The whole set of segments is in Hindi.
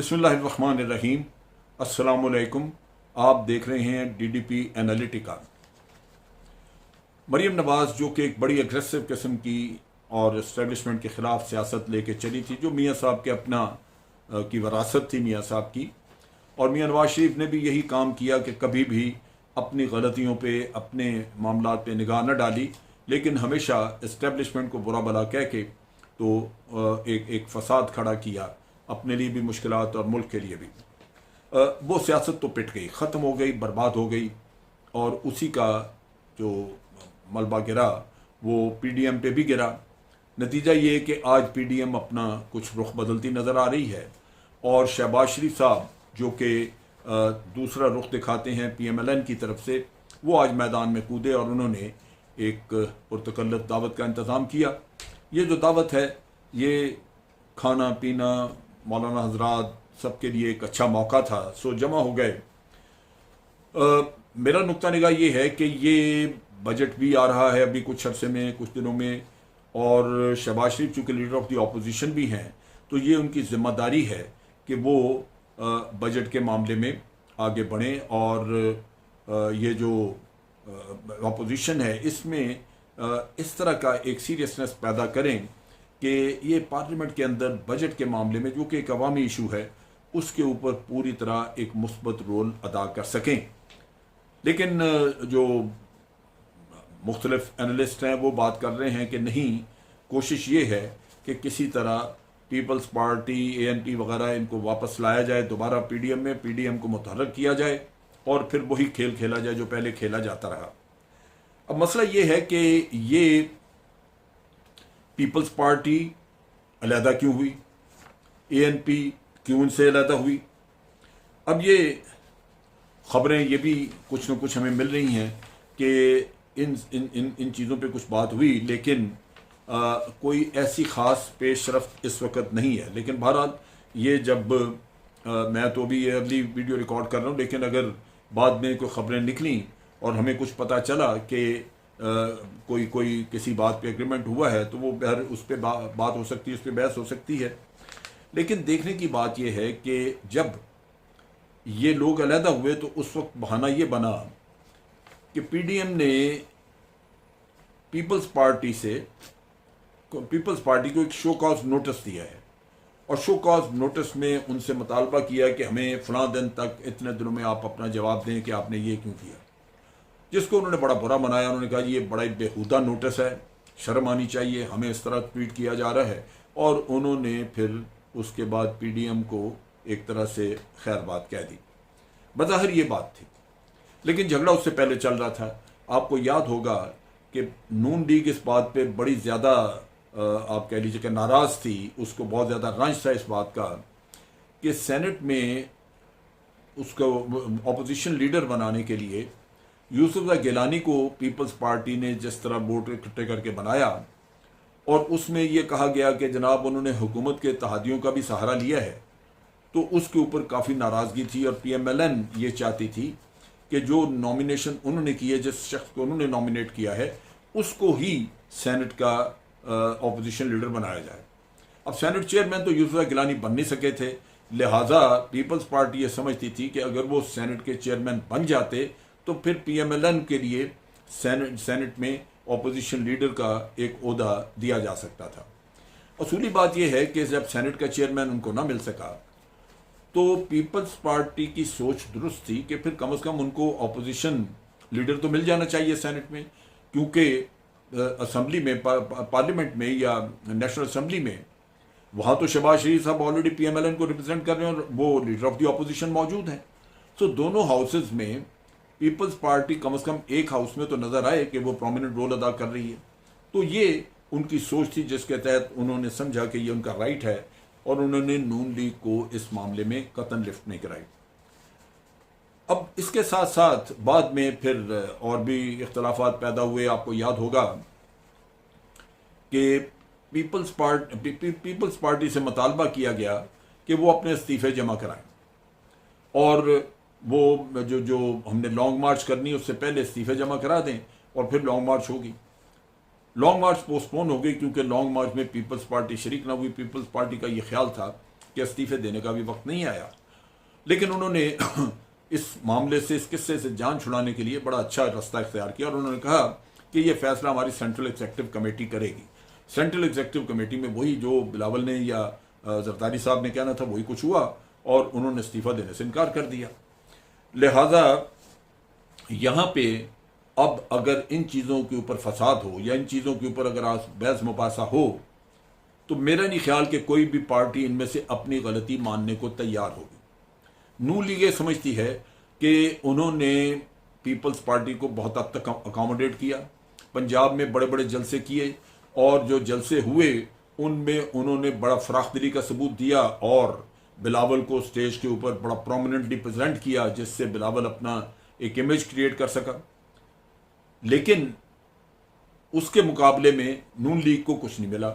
बिस्मिल्लाहिर्रहमानिर्रहीम। अस्सलामुअलैकुम। आप देख रहे हैं डीडीपी एनालिटिका। मरीम नवाज़ जो कि एक बड़ी एग्रेसिव किस्म की और इस्टेब्लिशमेंट के ख़िलाफ़ सियासत लेके चली थी, जो मियाँ साहब के अपना की वरासत थी मियाँ साहब की, और मियाँ नवाज शरीफ ने भी यही काम किया कि कभी भी अपनी गलतियों पे, अपने मामला पे निगाह न डाली, लेकिन हमेशा इस्टेब्लिशमेंट को बुरा भला कह के तो एक फसाद खड़ा किया, अपने लिए भी मुश्किलात और मुल्क के लिए भी। वो सियासत तो पिट गई, ख़त्म हो गई, बर्बाद हो गई, और उसी का जो मलबा गिरा वो पीडीएम पे भी गिरा। नतीजा ये है कि आज पीडीएम अपना कुछ रुख बदलती नज़र आ रही है, और शहबाज शरीफ साहब जो कि दूसरा रुख दिखाते हैं पीएमएलएन की तरफ से, वो आज मैदान में कूदे और उन्होंने एक पुरतकल्लफ दावत का इंतज़ाम किया। ये जो दावत है, ये खाना पीना, मौलाना हजरात सबके लिए एक अच्छा मौका था, सो जमा हो गए। मेरा नुक्ता निगाह ये है कि ये बजट भी आ रहा है अभी कुछ अरसे में, कुछ दिनों में, और शहबाज शरीफ चूँकि लीडर ऑफ द ऑपोजिशन भी हैं, तो ये उनकी जिम्मेदारी है कि वो बजट के मामले में आगे बढ़ें, और ये जो ऑपोजिशन है इसमें इस तरह का एक सीरियसनेस पैदा करें कि ये पार्लियामेंट के अंदर बजट के मामले में, जो कि एक अवामी इशू है, उसके ऊपर पूरी तरह एक मुस्बत रोल अदा कर सकें। लेकिन जो मुख्तलिफ एनालिस्ट हैं वो बात कर रहे हैं कि नहीं, कोशिश ये है कि किसी तरह पीपल्स पार्टी, एएनपी वगैरह, इनको वापस लाया जाए दोबारा पीडीएम में, पीडीएम को मुतहर्रिक किया जाए और फिर वही खेल खेला जाए जो पहले खेला जाता रहा। अब मसला ये है कि ये पीपल्स पार्टी अलहदा क्यों हुई, एएनपी क्यों उनसे अलहदा हुई। अब ये खबरें ये भी कुछ न कुछ हमें मिल रही हैं कि इन इन इन इन चीज़ों पे कुछ बात हुई, लेकिन कोई ऐसी ख़ास पेशरफ्त इस वक्त नहीं है। लेकिन बहरहाल ये जब मैं तो अभी अगली वीडियो रिकॉर्ड कर रहा हूँ, लेकिन अगर बाद में कोई ख़बरें निकली और हमें कुछ पता चला कि कोई किसी बात पे एग्रीमेंट हुआ है, तो वो उस पर बात हो सकती है, उस पर बहस हो सकती है। लेकिन देखने की बात यह है कि जब ये लोग अलहदा हुए तो उस वक्त बहाना ये बना कि पीडीएम ने पीपल्स पार्टी को एक शो कॉज नोटिस दिया है, और शो कॉज नोटिस में उनसे मुतालबा किया कि हमें फलां दिन तक, इतने दिनों में आप अपना जवाब दें कि आपने ये क्यों किया, जिसको उन्होंने बड़ा बुरा मनाया। उन्होंने कहा ये बड़ा बेहुदा नोटिस है, शर्म आनी चाहिए, हमें इस तरह ट्वीट किया जा रहा है। और उन्होंने फिर उसके बाद पीडीएम को एक तरह से खैर बात कह दी। बज़ाहिर ये बात थी, लेकिन झगड़ा उससे पहले चल रहा था। आपको याद होगा कि नून लीग इस बात पे बड़ी ज़्यादा आप कह लीजिए कि नाराज़ थी, उसको बहुत ज़्यादा रंज था इस बात का कि सेनेट में उसको अपोजिशन लीडर बनाने के लिए यूसुफ गिलानी को पीपल्स पार्टी ने जिस तरह वोट इकट्ठे करके बनाया, और उसमें यह कहा गया कि जनाब उन्होंने हुकूमत के इत्तेहादियों का भी सहारा लिया है, तो उसके ऊपर काफ़ी नाराज़गी थी। और पीएमएलएन ये चाहती थी कि जो नॉमिनेशन उन्होंने की है, जिस शख्स को उन्होंने नॉमिनेट किया है, उसको ही सेनेट का ऑपोजिशन लीडर बनाया जाए। अब सेनेट चेयरमैन तो यूसुफ गिलानी बन नहीं सके थे, लिहाजा पीपल्स पार्टी ये समझती थी कि अगर वो सेनेट के चेयरमैन बन जाते तो फिर पीएमएलएन के लिए सेनेट में ऑपोजिशन लीडर का एक ओहदा दिया जा सकता था। असूली बात यह है कि जब सेनेट का चेयरमैन उनको ना मिल सका, तो पीपल्स पार्टी की सोच दुरुस्त थी कि फिर कम से कम उनको ऑपोजिशन लीडर तो मिल जाना चाहिए सेनेट में, क्योंकि असम्बली में, पार्लियामेंट में या नेशनल असम्बली में, वहाँ तो शहबाज शरीफ साहब ऑलरेडी पीएमएलएन को रिप्रेजेंट कर रहे हैं और वो लीडर ऑफ द ऑपोजिशन मौजूद हैं। तो दोनों हाउसेज में पीपल्स पार्टी कम से कम एक हाउस में तो नज़र आए कि वो प्रोमिनेंट रोल अदा कर रही है। तो ये उनकी सोच थी, जिसके तहत उन्होंने समझा कि ये उनका राइट है, और उन्होंने नून लीग को इस मामले में कतन लिफ्ट नहीं कराई। अब इसके साथ साथ बाद में फिर और भी इख्तलाफात पैदा हुए। आपको याद होगा कि पीपल्स पार्टी से मुतालबा किया गया कि वो अपने इस्तीफे जमा कराएं, और वो जो हमने लॉन्ग मार्च करनी है उससे पहले इस्तीफे जमा करा दें, और फिर लॉन्ग मार्च होगी। लॉन्ग मार्च पोस्टपोन हो गई क्योंकि लॉन्ग मार्च में पीपल्स पार्टी शरीक ना हुई। पीपल्स पार्टी का ये ख्याल था कि इस्तीफे देने का भी वक्त नहीं आया, लेकिन उन्होंने इस मामले से, इस किस्से से जान छुड़ाने के लिए बड़ा अच्छा रास्ता इख्तियार किया और उन्होंने कहा कि ये फैसला हमारी सेंट्रल एग्जीक्यूटिव कमेटी करेगी। सेंट्रल एग्जीक्यूटिव कमेटी में वही जो बिलावल ने या जरदारी साहब ने कहना था वही कुछ हुआ और उन्होंने इस्तीफा देने से इनकार कर दिया। लिहाजा यहाँ पे अब अगर इन चीज़ों के ऊपर फसाद हो या इन चीज़ों के ऊपर अगर आज बहस मुबासा हो तो मेरा नहीं ख्याल कि कोई भी पार्टी इनमें से अपनी गलती मानने को तैयार होगी। नून लीग ये समझती है कि उन्होंने पीपल्स पार्टी को बहुत हद तक अकोमोडेट किया, पंजाब में बड़े बड़े जलसे किए और जो जलसे हुए उनमें उन्होंने बड़ा फराखदिली का सबूत दिया और बिलावल को स्टेज के ऊपर बड़ा प्रोमिनेंटली प्रेजेंट किया, जिससे बिलावल अपना एक इमेज क्रिएट कर सका। लेकिन उसके मुकाबले में नून लीग को कुछ नहीं मिला।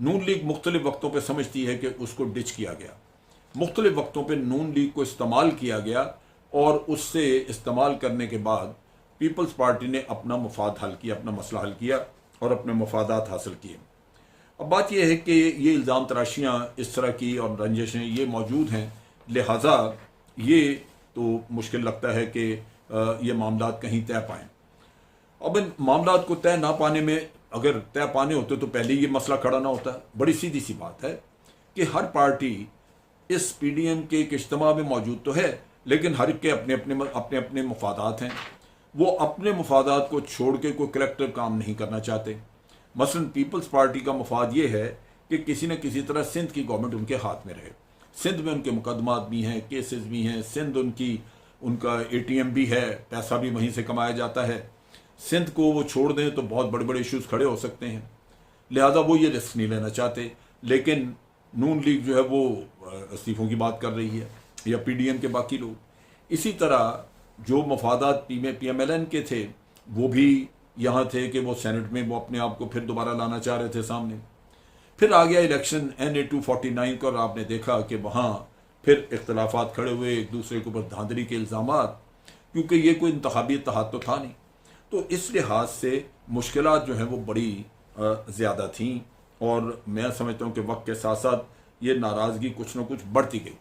नून लीग मुख्तलिफ वक्तों पे समझती है कि उसको डिच किया गया, मुख्तलिफ वक्तों पे नून लीग को इस्तेमाल किया गया और उससे इस्तेमाल करने के बाद पीपल्स पार्टी ने अपना मफाद हल किया, अपना मसला हल किया और अपने मफादात हासिल किए। अब बात यह है कि ये इल्ज़ाम तराशियाँ इस तरह की और रंजिशें ये मौजूद हैं, लिहाजा ये तो मुश्किल लगता है कि ये मामलात कहीं तय पाएँ। अब इन मामलात को तय ना पाने में, अगर तय पाने होते तो पहले ये मसला खड़ा ना होता। बड़ी सीधी सी बात है कि हर पार्टी इस पीडीएम के एक इज्तिमा में मौजूद तो है, लेकिन हर एक के अपने अपने मफादात हैं। वो अपने मफादात को छोड़ के कोई कलेक्टिव काम नहीं करना चाहते। मसलन पीपल्स पार्टी का मफाद ये है कि किसी न किसी तरह सिंध की गवर्नमेंट उनके हाथ में रहे। सिंध में उनके मुकदमात भी हैं, केसेस भी हैं, सिंध उनका एटीएम भी है, पैसा भी वहीं से कमाया जाता है। सिंध को वो छोड़ दें तो बहुत बड़े बड़े इश्यूज खड़े हो सकते हैं, लिहाजा वो ये रिस्क नहीं लेना चाहते। लेकिन नून लीग जो है वो इस्तीफों की बात कर रही है या पीडीएम के बाकी लोग। इसी तरह जो मफादात पीएमएलएन के थे वो भी यहाँ थे कि वो सेनेट में वो अपने आप को फिर दोबारा लाना चाह रहे थे सामने। फिर आ गया इलेक्शन NA 249 का और आपने देखा कि वहाँ फिर इख्तलाफात खड़े हुए, एक दूसरे के ऊपर धांधली के इल्ज़ामात, क्योंकि ये कोई इंतखाबी इत्तेहाद तो था नहीं। तो इस लिहाज से मुश्किलात जो हैं वो बड़ी ज़्यादा थीं और मैं समझता हूँ कि वक्त के साथ साथ ये नाराज़गी कुछ न कुछ बढ़ती गई।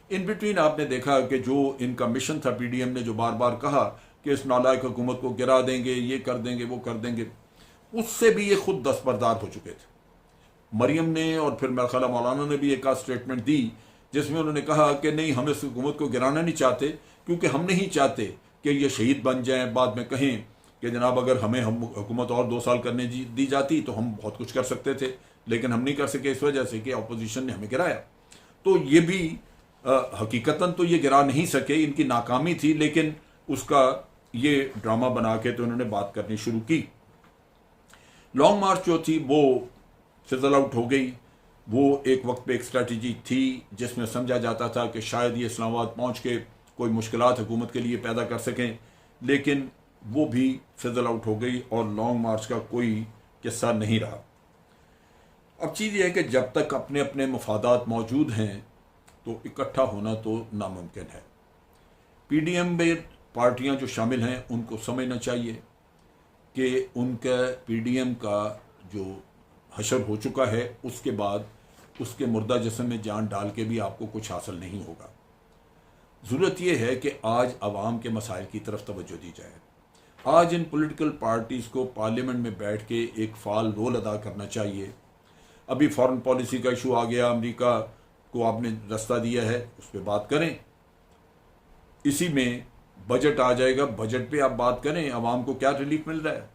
इन बिटवीन आपने देखा कि जो इनका मिशन था पीडीएम ने, जो बार बार कहा कि इस नालायक हुकूमत को गिरा देंगे, ये कर देंगे, वो कर देंगे, उससे भी ये खुद दस्तबरदार हो चुके थे। मरियम ने और फिर मेरा ख्याल मौलाना ने भी एक स्टेटमेंट दी जिसमें उन्होंने कहा कि नहीं, हम इस हुकूमत को गिराना नहीं चाहते, क्योंकि हम नहीं चाहते कि ये शहीद बन जाएं, बाद में कहें कि जनाब अगर हमें हुकूमत और 2 साल करने दी जाती तो हम बहुत कुछ कर सकते थे, लेकिन हम नहीं कर सके इस वजह से कि अपोजिशन ने हमें गिराया। तो ये भी हकीकतन तो ये गिरा नहीं सके, इनकी नाकामी थी, लेकिन उसका ये ड्रामा बना के तो उन्होंने बात करनी शुरू की। लॉन्ग मार्च जो थी वो फिजल आउट हो गई। वो एक वक्त पे एक स्ट्रेटजी थी जिसमें समझा जाता था कि शायद ये इस्लामाबाद पहुंच के कोई मुश्किलात हुकूमत के लिए पैदा कर सकें, लेकिन वो भी फिजल आउट हो गई और लॉन्ग मार्च का कोई किस्सा नहीं रहा। अब चीज़ ये है कि जब तक अपने अपने मफादात मौजूद हैं तो इकट्ठा होना तो नामुमकिन है। पीडीएम में पार्टियां जो शामिल हैं उनको समझना चाहिए कि उनका पीडीएम का जो हशर हो चुका है उसके बाद उसके मुर्दा जिस्म में जान डाल के भी आपको कुछ हासिल नहीं होगा। ज़रूरत यह है कि आज अवाम के मसाइल की तरफ तवज्जो दी जाए। आज इन पॉलिटिकल पार्टीज़ को पार्लियामेंट में बैठ के एक फ़ाल रोल अदा करना चाहिए। अभी फॉरेन पॉलिसी का इशू आ गया, अमेरिका को आपने रास्ता दिया है, उस पर बात करें। इसी में बजट आ जाएगा, बजट पे आप बात करें, अवाम को क्या रिलीफ मिल रहा है।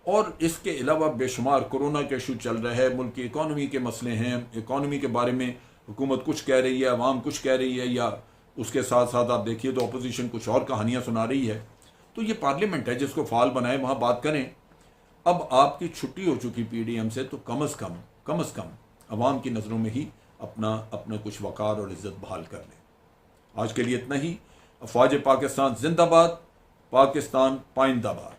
और इसके अलावा बेशुमार कोरोना के इशू चल रहा है, मुल्क की इकॉनमी के मसले हैं, इकॉनमी के बारे में हुकूमत कुछ कह रही है, अवाम कुछ कह रही है, या उसके साथ साथ आप देखिए तो अपोजिशन कुछ और कहानियाँ सुना रही है। तो ये पार्लियामेंट है, जिसको फाल बनाए वहाँ बात करें। अब आपकी छुट्टी हो चुकी पीडीएम से, तो कम अज़ कम अवाम की नज़रों में ही अपना कुछ वक़ार और इज़्ज़त बहाल कर लें। आज के लिए इतना ही। अफ़वाज पाकिस्तान जिंदाबाद, पाकिस्तान पाइंदाबाद।